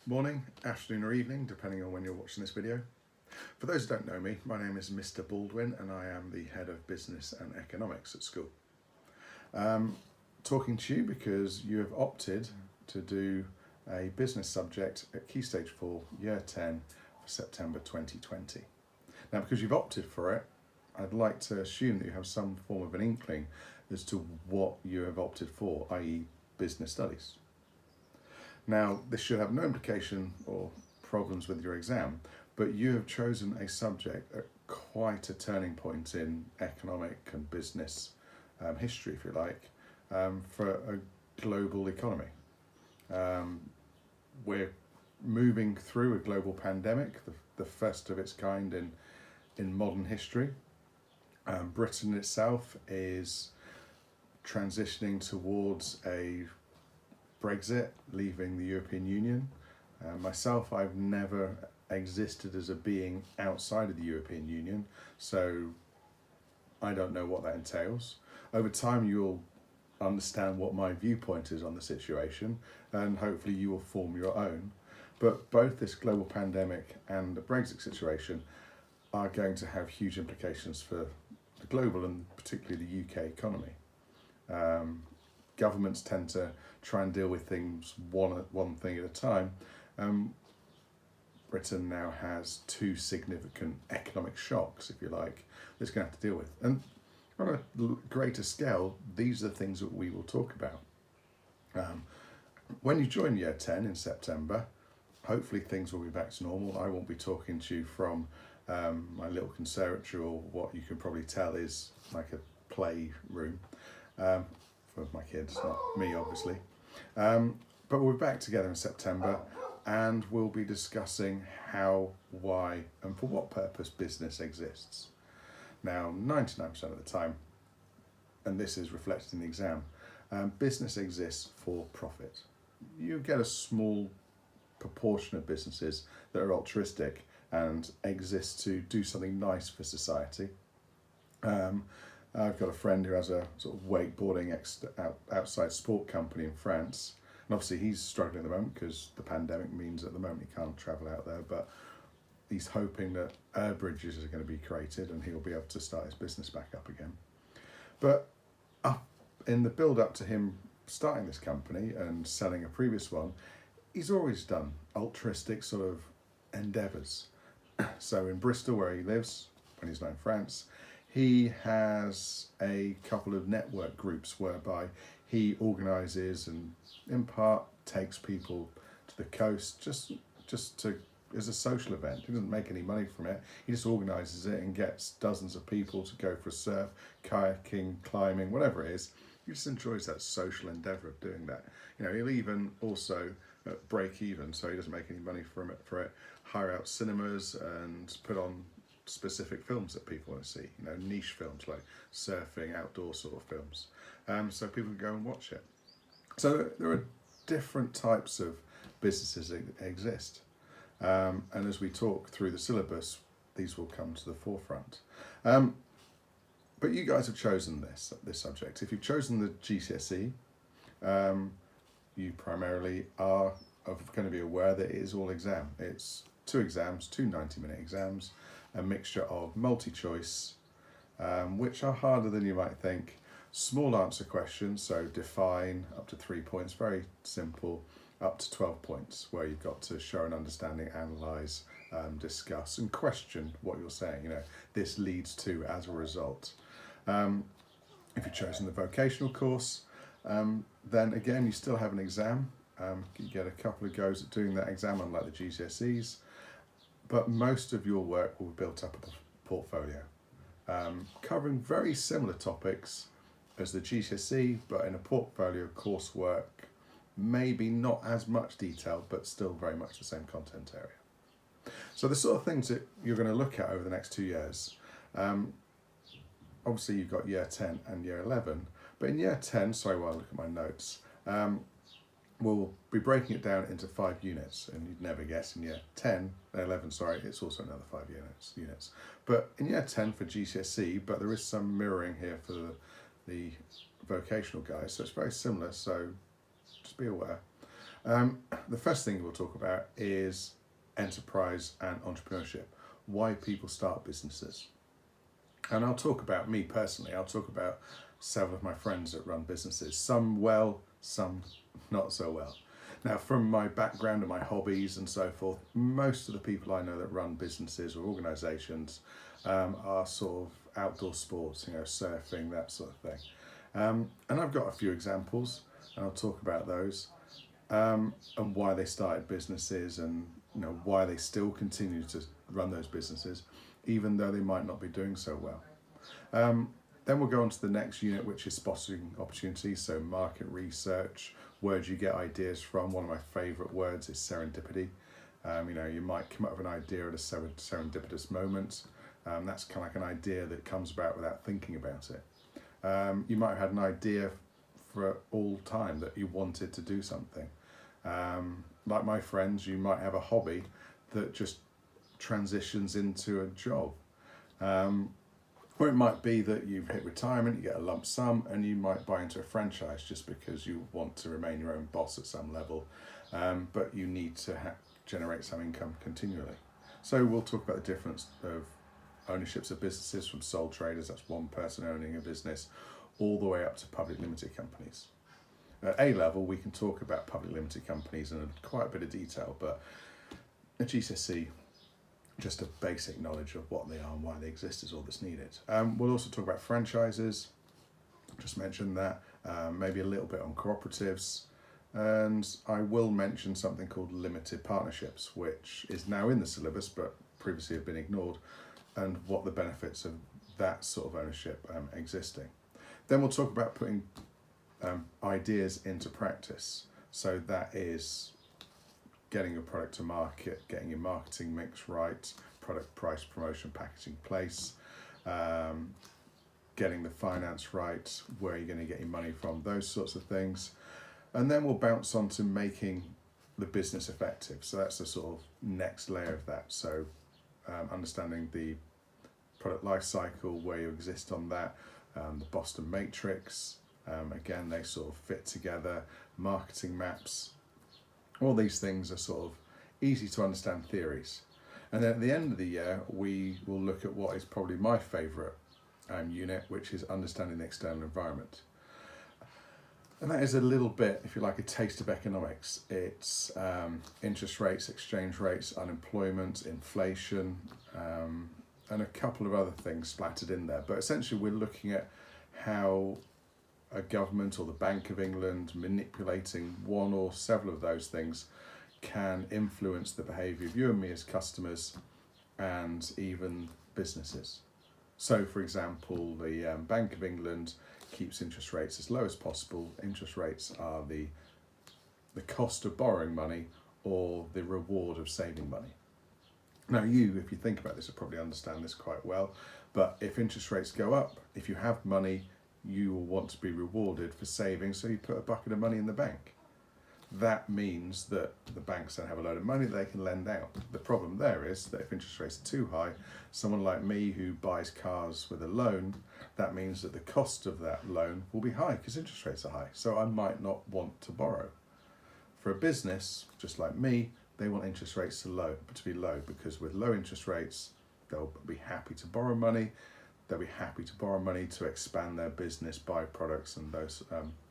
Morning, afternoon or evening, depending on when you're watching this video. For those who don't know me, my name is Mr. Baldwin and I am the Head of Business and Economics at school. Talking to you because you have opted to do a business subject at Key Stage 4, Year 10 for September 2020. Now, because you've opted for it, I'd like to assume that you have some form of an inkling as to what you have opted for, i.e. business studies. Now, this should have no implication or problems with your exam, but you have chosen a subject at quite a turning point in economic and business history, if you like, for a global economy. We're moving through a global pandemic, the first of its kind in modern history. Britain itself is transitioning towards a Brexit, leaving the European Union. Myself, I've never existed as a being outside of the European Union, so I don't know what that entails. Over time, you'll understand what my viewpoint is on the situation, and hopefully you will form your own. But both this global pandemic and the Brexit situation are going to have huge implications for the global and particularly the UK economy. Governments tend to try and deal with things one thing at a time. Britain now has two significant economic shocks, if you like, that it's going to have to deal with. And on a greater scale, these are the things that we will talk about. When you join Year 10 in September, hopefully things will be back to normal. I won't be talking to you from my little conservatory, or what you can probably tell is like a playroom. For my kids, not me obviously. But we'll be back together in September and we'll be discussing how, why and for what purpose business exists. Now, 99% of the time, and this is reflected in the exam, business exists for profit. You get a small proportion of businesses that are altruistic and exist to do something nice for society. I've got a friend who has a sort of wakeboarding outside sport company in France. And obviously he's struggling at the moment because the pandemic means at the moment he can't travel out there. But he's hoping that air bridges are going to be created and he'll be able to start his business back up again. But in the build up to him starting this company and selling a previous one, he's always done altruistic sort of endeavours. So in Bristol, where he lives, when he's not in France, he has a couple of network groups whereby he organises and in part takes people to the coast just to as a social event. He doesn't make any money from it. He just organises it and gets dozens of people to go for a surf, kayaking, climbing, whatever it is. He just enjoys that social endeavour of doing that. You know, he'll even also break even, so he doesn't make any money from it, hire out cinemas and put on specific films that people want to see, you know, niche films like surfing, outdoor sort of films, so people can go and watch it. So there are different types of businesses that exist, and as we talk through the syllabus, these will come to the forefront. But you guys have chosen this subject. If you've chosen the GCSE, you primarily are going to be aware that it is all exam. It's two exams, two 90-minute exams, a mixture of multi-choice, which are harder than you might think, small answer questions, so define up to 3 points, very simple, up to 12 points, where you've got to show an understanding, analyse, discuss and question what you're saying. You know, this leads to as a result. If you've chosen the vocational course, then again you still have an exam. You get a couple of goes at doing that exam, unlike the GCSEs. But most of your work will be built up as a portfolio, covering very similar topics as the GCSE, but in a portfolio coursework, maybe not as much detail, but still very much the same content area. So the sort of things that you're going to look at over the next 2 years, obviously you've got Year 10 and Year 11, but in Year 10, sorry while I look at my notes, we'll be breaking it down into 5 units, and you'd never guess in Year 11, it's also another 5 units. But in Year 10 for GCSE, but there is some mirroring here for the vocational guys, so it's very similar, so just be aware. the first thing we'll talk about is enterprise and entrepreneurship, why people start businesses. And I'll talk about me personally, I'll talk about several of my friends that run businesses, some well, some not so well. Now, from my background and my hobbies and so forth, most of the people I know that run businesses or organisations are sort of outdoor sports, surfing, that sort of thing. And I've got a few examples, and I'll talk about those and why they started businesses, and why they still continue to run those businesses, even though they might not be doing so well. Then we'll go on to the next unit, which is spotting opportunities, so market research, where do you get ideas from? One of my favourite words is serendipity. You might come up with an idea at a serendipitous moment. That's kind of like an idea that comes about without thinking about it. You might have had an idea for all time that you wanted to do something. Like my friends, you might have a hobby that just transitions into a job. Or it might be that you've hit retirement, you get a lump sum, and you might buy into a franchise just because you want to remain your own boss at some level, but you need to generate some income continually. So we'll talk about the difference of ownerships of businesses, from sole traders, that's one person owning a business, all the way up to public limited companies. At A level, we can talk about public limited companies in quite a bit of detail, but at GCSE, just a basic knowledge of what they are and why they exist is all that's needed. We'll also talk about franchises, just mention that, maybe a little bit on cooperatives, and I will mention something called limited partnerships, which is now in the syllabus but previously have been ignored, and what the benefits of that sort of ownership existing. Then we'll talk about putting ideas into practice. So that is getting your product to market, getting your marketing mix right, product price, promotion, packaging, place, getting the finance right, where you're going to get your money from, those sorts of things. And then we'll bounce on to making the business effective. So that's the sort of next layer of that. So understanding the product life cycle, where you exist on that, the Boston matrix, again, they sort of fit together, marketing maps. All these things are sort of easy to understand theories. And then at the end of the year, we will look at what is probably my favourite unit, which is understanding the external environment. And that is a little bit, if you like, a taste of economics. It's interest rates, exchange rates, unemployment, inflation, and a couple of other things splattered in there. But essentially, we're looking at how a government or the Bank of England manipulating one or several of those things can influence the behaviour of you and me as customers, and even businesses. So, for example, the Bank of England keeps interest rates as low as possible. Interest rates are the cost of borrowing money or the reward of saving money. Now, if you think about this, will probably understand this quite well, but if interest rates go up, if you have money, you will want to be rewarded for saving, so you put a bucket of money in the bank. That means that the banks don't have a load of money they can lend out. The problem there is that if interest rates are too high, someone like me who buys cars with a loan, that means that the cost of that loan will be high because interest rates are high, so I might not want to borrow. For a business, just like me, they want interest rates to be low, because with low interest rates, they'll be happy to borrow money. They'll be happy to borrow money to expand their business, buy products and those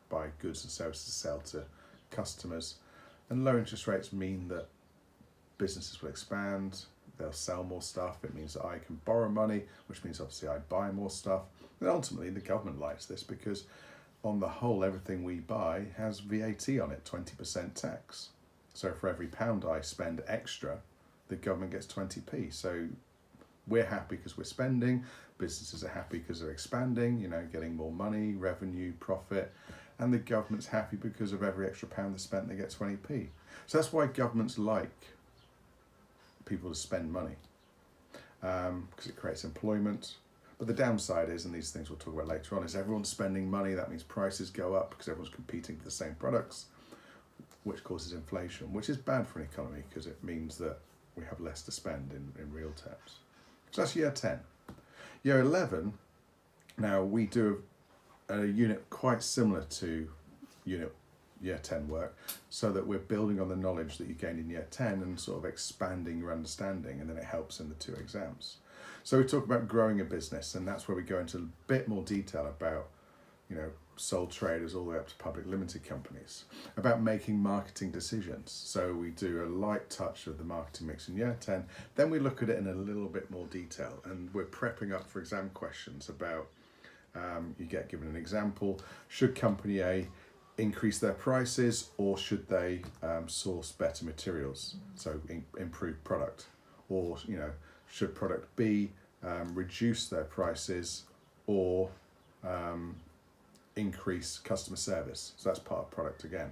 buy goods and services to sell to customers. And low interest rates mean that businesses will expand, they'll sell more stuff. It means that I can borrow money, which means obviously I buy more stuff. And ultimately the government likes this, because on the whole, everything we buy has VAT on it, 20% tax. So for every pound I spend extra, the government gets 20p. So we're happy because we're spending, businesses are happy because they're expanding, getting more money, revenue, profit, and the government's happy because of every extra pound that's spent, they get 20p. So that's why governments like people to spend money, because it creates employment. But the downside is, and these things we'll talk about later on, is everyone's spending money, that means prices go up because everyone's competing for the same products, which causes inflation, which is bad for an economy because it means that we have less to spend in real terms. So that's year 10. Year 11, now we do a unit quite similar to unit year 10 work, so that we're building on the knowledge that you gained in year 10 and sort of expanding your understanding, and then it helps in the 2 exams. So we talk about growing a business, and that's where we go into a bit more detail about, sole traders all the way up to public limited companies, about making marketing decisions. So we do a light touch of the marketing mix in year 10, then we look at it in a little bit more detail, and we're prepping up for exam questions about, you get given an example, should company A increase their prices, or should they source better materials, so improve product, or should product B reduce their prices, or increase customer service. So that's part of product again.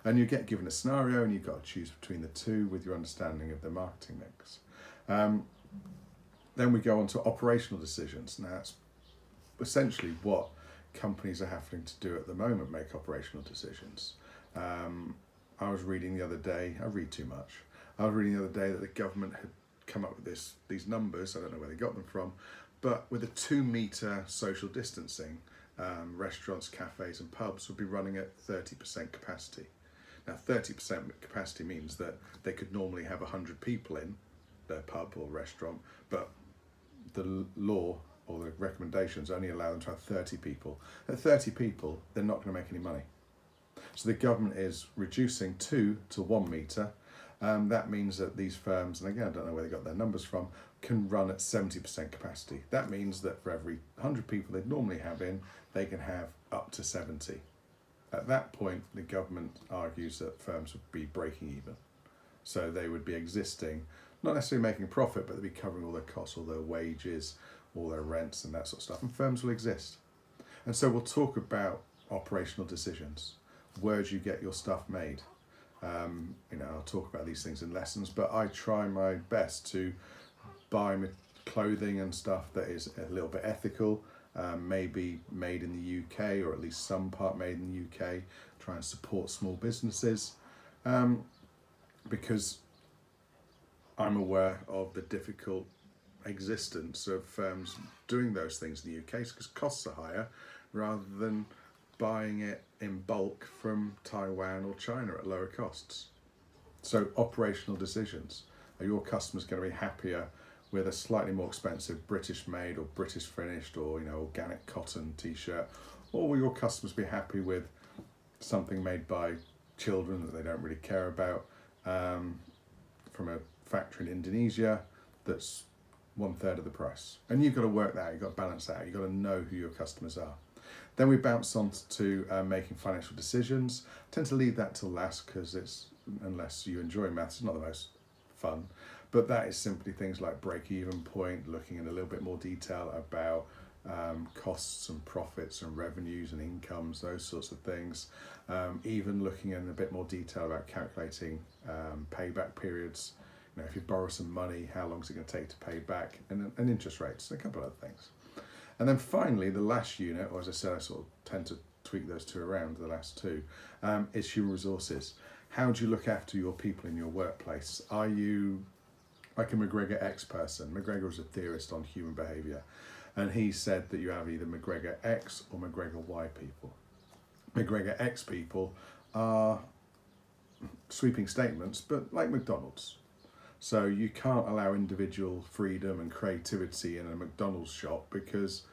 And you get given a scenario, and you've got to choose between the 2 with your understanding of the marketing mix. Then we go on to operational decisions. Now that's essentially what companies are having to do at the moment, make operational decisions. I was reading the other day, I read too much, I was reading the other day that the government had come up with these numbers, I don't know where they got them from, but with a 2 metre social distancing, restaurants, cafes and pubs would be running at 30% capacity. Now 30% capacity means that they could normally have 100 people in their pub or restaurant, but the law or the recommendations only allow them to have 30 people. At 30 people, they're not going to make any money. So the government is reducing 2 to 1 metre. That means that these firms, and again, I don't know where they got their numbers from, can run at 70% capacity. That means that for every 100 people they'd normally have in, they can have up to 70. At that point, the government argues that firms would be breaking even. So they would be existing, not necessarily making a profit, but they'd be covering all their costs, all their wages, all their rents and that sort of stuff, and firms will exist. And so we'll talk about operational decisions. Where do you get your stuff made? I'll talk about these things in lessons, but I try my best to buy clothing and stuff that is a little bit ethical, maybe made in the UK, or at least some part made in the UK, try and support small businesses, because I'm aware of the difficult existence of firms doing those things in the UK, because costs are higher, rather than buying it in bulk from Taiwan or China at lower costs. So operational decisions. Are your customers going to be happier with a slightly more expensive British made or British finished or organic cotton t-shirt, or will your customers be happy with something made by children that they don't really care about, from a factory in Indonesia that's 1/3 of the price? And you've got to work that out, you've got to balance that out, you've got to know who your customers are. Then we bounce on to making financial decisions. I tend to leave that till last, because unless you enjoy maths, it's not the most fun. But that is simply things like break-even point, looking in a little bit more detail about costs and profits and revenues and incomes, those sorts of things. Even looking in a bit more detail about calculating payback periods. If you borrow some money, how long is it going to take to pay back, and interest rates, and a couple of other things. And then finally, the last unit, or as I said, I sort of tend to tweak those 2 around, the last 2, is human resources. How do you look after your people in your workplace? Are you like a McGregor X person? McGregor is a theorist on human behaviour, and he said that you have either McGregor X or McGregor Y people. McGregor X people are sweeping statements, but like McDonald's. So you can't allow individual freedom and creativity in a McDonald's shop, because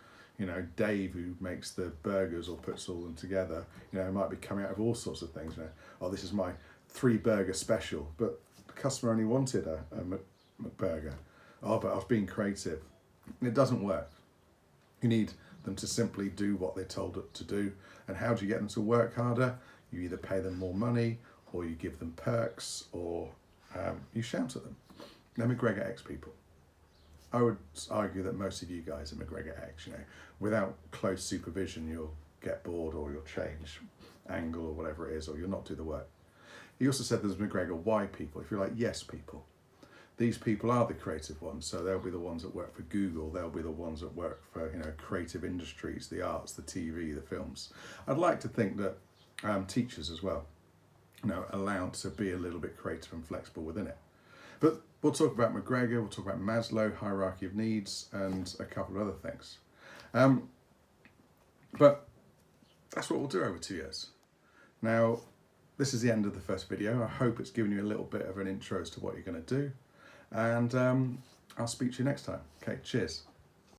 Dave, who makes the burgers or puts all them together, might be coming out of all sorts of things. Oh, this is my 3-burger special, but the customer only wanted a McBurger. Oh, but I was being creative. And it doesn't work. You need them to simply do what they're told to do. And how do you get them to work harder? You either pay them more money, or you give them perks, or you shout at them. They're McGregor X people. I would argue that most of you guys are McGregor X. Without close supervision, you'll get bored, or you'll change angle, or whatever it is, or you'll not do the work. He also said there's McGregor Y people, if you like, yes people. These people are the creative ones, so they'll be the ones that work for Google, they'll be the ones that work for creative industries, the arts, the TV, the films. I'd like to think that teachers as well, allowed to be a little bit creative and flexible within it. But we'll talk about McGregor, we'll talk about Maslow, hierarchy of needs, and a couple of other things. But that's what we'll do over 2 years. Now, this is the end of the first video. I hope it's given you a little bit of an intro as to what you're going to do, and I'll speak to you next time. Okay, cheers.